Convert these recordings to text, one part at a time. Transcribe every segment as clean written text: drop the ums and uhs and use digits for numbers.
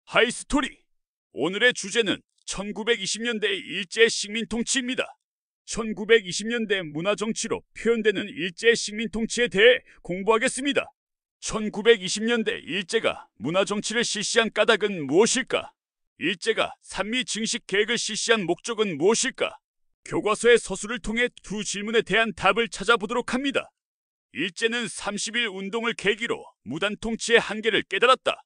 하이스토리! 오늘의 주제는 1920년대의 일제의 식민통치입니다. 1920년대 문화정치로 표현되는 일제의 식민통치에 대해 공부하겠습니다. 1920년대 일제가 문화정치를 실시한 까닭은 무엇일까? 일제가 산미 증식 계획을 실시한 목적은 무엇일까? 교과서의 서술을 통해 두 질문에 대한 답을 찾아보도록 합니다. 일제는 30일 운동을 계기로 무단통치의 한계를 깨달았다.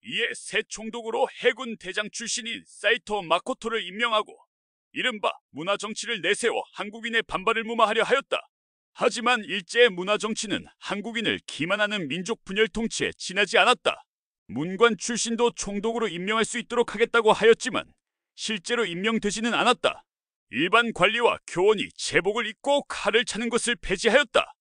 이에 새 총독으로 해군 대장 출신인 사이토 마코토를 임명하고 이른바 문화정치를 내세워 한국인의 반발을 무마하려 하였다. 하지만 일제의 문화정치는 한국인을 기만하는 민족 분열 통치에 지나지 않았다. 문관 출신도 총독으로 임명할 수 있도록 하겠다고 하였지만 실제로 임명되지는 않았다. 일반 관리와 교원이 제복을 입고 칼을 차는 것을 폐지하였다.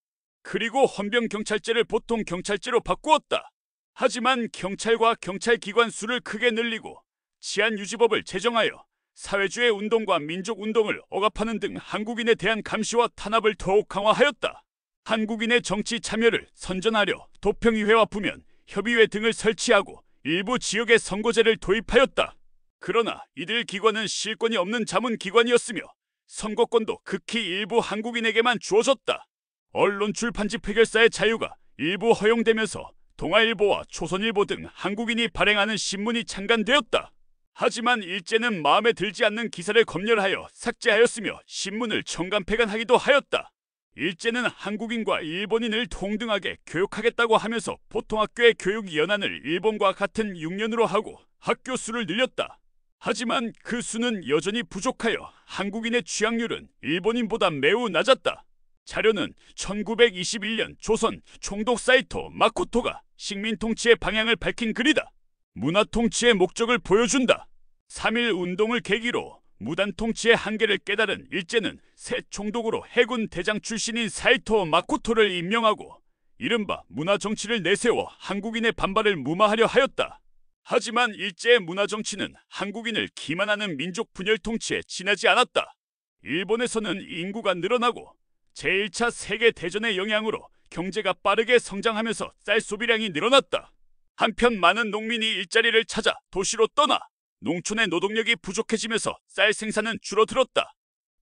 그리고 헌병경찰제를 보통 경찰제로 바꾸었다. 하지만 경찰과 경찰기관 수를 크게 늘리고 치안유지법을 제정하여 사회주의 운동과 민족운동을 억압하는 등 한국인에 대한 감시와 탄압을 더욱 강화하였다. 한국인의 정치 참여를 선전하려 도평의회와 부면, 협의회 등을 설치하고 일부 지역에 선거제를 도입하였다. 그러나 이들 기관은 실권이 없는 자문기관이었으며 선거권도 극히 일부 한국인에게만 주어졌다. 언론 출판집 폐결사의 자유가 일부 허용되면서 동아일보와 조선일보 등 한국인이 발행하는 신문이 창간되었다. 하지만 일제는 마음에 들지 않는 기사를 검열하여 삭제하였으며 신문을 청간폐간하기도 하였다. 일제는 한국인과 일본인을 동등하게 교육하겠다고 하면서 보통학교의 교육 연한을 일본과 같은 6년으로 하고 학교 수를 늘렸다. 하지만 그 수는 여전히 부족하여 한국인의 취학률은 일본인보다 매우 낮았다. 자료는 1921년 조선 총독 사이토 마코토가 식민통치의 방향을 밝힌 글이다. 문화통치의 목적을 보여준다. 3.1 운동을 계기로 무단통치의 한계를 깨달은 일제는 새 총독으로 해군 대장 출신인 사이토 마코토를 임명하고 이른바 문화정치를 내세워 한국인의 반발을 무마하려 하였다. 하지만 일제의 문화정치는 한국인을 기만하는 민족 분열 통치에 지나지 않았다. 일본에서는 인구가 늘어나고 제1차 세계대전의 영향으로 경제가 빠르게 성장하면서 쌀 소비량이 늘어났다. 한편 많은 농민이 일자리를 찾아 도시로 떠나 농촌의 노동력이 부족해지면서 쌀 생산은 줄어들었다.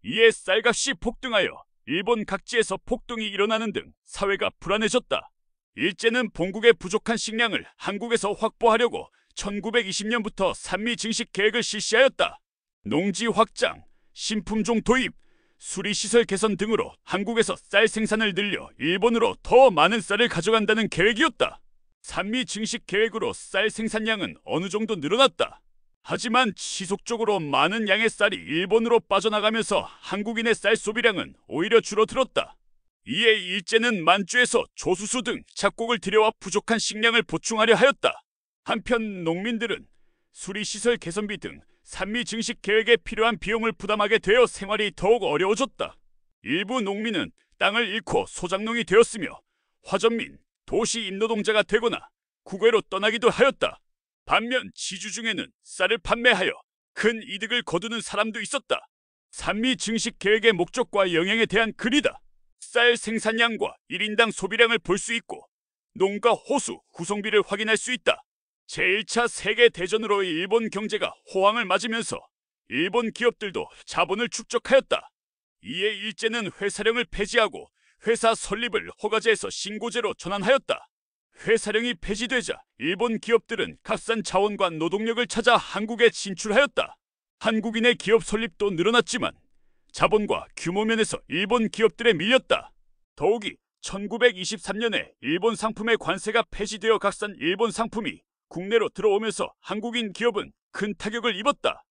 이에 쌀값이 폭등하여 일본 각지에서 폭동이 일어나는 등 사회가 불안해졌다. 일제는 본국의 부족한 식량을 한국에서 확보하려고 1920년부터 산미 증식 계획을 실시하였다. 농지 확장, 신품종 도입, 수리시설 개선 등으로 한국에서 쌀 생산을 늘려 일본으로 더 많은 쌀을 가져간다는 계획이었다. 산미 증식 계획으로 쌀 생산량은 어느 정도 늘어났다. 하지만 지속적으로 많은 양의 쌀이 일본으로 빠져나가면서 한국인의 쌀 소비량은 오히려 줄어들었다. 이에 일제는 만주에서 조수수 등 작곡을 들여와 부족한 식량을 보충하려 하였다. 한편 농민들은 수리시설 개선비 등 산미 증식 계획에 필요한 비용을 부담하게 되어 생활이 더욱 어려워졌다. 일부 농민은 땅을 잃고 소작농이 되었으며 화전민, 도시 임노동자가 되거나 국외로 떠나기도 하였다. 반면 지주 중에는 쌀을 판매하여 큰 이득을 거두는 사람도 있었다. 산미 증식 계획의 목적과 영향에 대한 글이다. 쌀 생산량과 1인당 소비량을 볼 수 있고 농가 호수, 구성비를 확인할 수 있다. 제1차 세계대전으로 일본 경제가 호황을 맞으면서 일본 기업들도 자본을 축적하였다. 이에 일제는 회사령을 폐지하고 회사 설립을 허가제에서 신고제로 전환하였다. 회사령이 폐지되자 일본 기업들은 값싼 자원과 노동력을 찾아 한국에 진출하였다. 한국인의 기업 설립도 늘어났지만 자본과 규모 면에서 일본 기업들에 밀렸다. 더욱이 1923년에 일본 상품의 관세가 폐지되어 값싼 일본 상품이 국내로 들어오면서 한국인 기업은 큰 타격을 입었다.